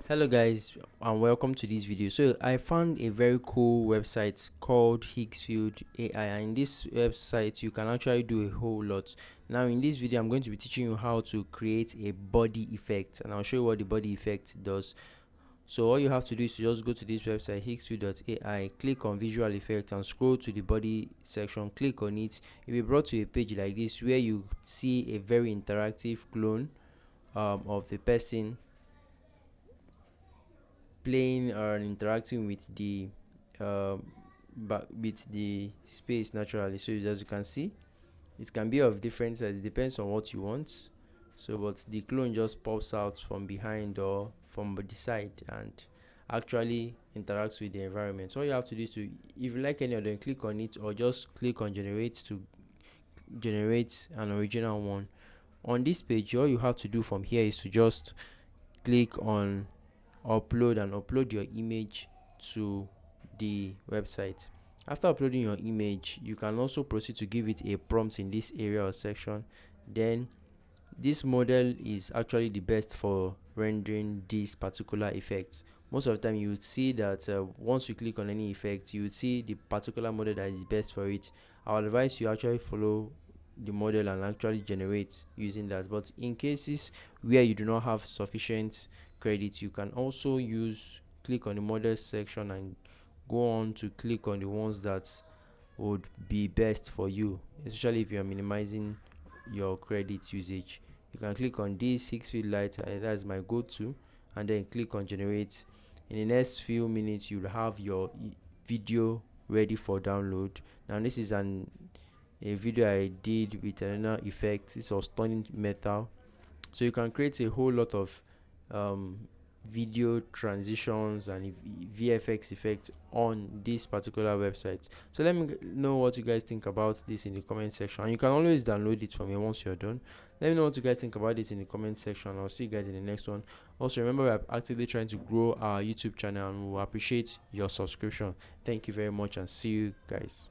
Hello guys, and welcome to this video. So I found a very cool website called Higgsfield AI, and in this website you can actually do a whole lot. Now in this video I'm going to be teaching you how to create a body effect, and I'll show you what the body effect does. So all you have to do is to just go to this website higgsfield.ai, click on visual effects and scroll to the body section, click on it. You'll be brought to a page like this where you see a very interactive clone of the person playing and interacting with the space naturally. So as you can see, it can be of different size. It depends on what you want. So but the clone just pops out from behind or from the side and actually interacts with the environment. So all you have to do is to, if you like any of them, click on it or just click on generate to generate an original one. On this page, all you have to do from here is to just click on upload and upload your image to the website. After uploading your image, you can also proceed to give it a prompt in this area or section. Then this model is actually the best for rendering these particular effects. Most of the time you would see that once you click on any effect, you would see the particular model that is best for it. I would advise you actually follow the model and actually generate using that. But in cases where you do not have sufficient credit, you can also click on the model section and go on to click on the ones that would be best for you, especially if you are minimizing your credit usage. You can click on this 6 feet light, that's my go-to, and then click on generate. In the next few minutes you'll have your video ready for download. Now this is a video I did with another effect. This was turning metal. So you can create a whole lot of um, video transitions and VFX effects on this particular website. So let me know what you guys think about this in the comment section, and you can always download it from here once you're done. Let me know what you guys think about this in the comment section. I'll see you guys in the next one. Also remember, we're actively trying to grow our YouTube channel and we'll appreciate your subscription. Thank you very much and see you guys.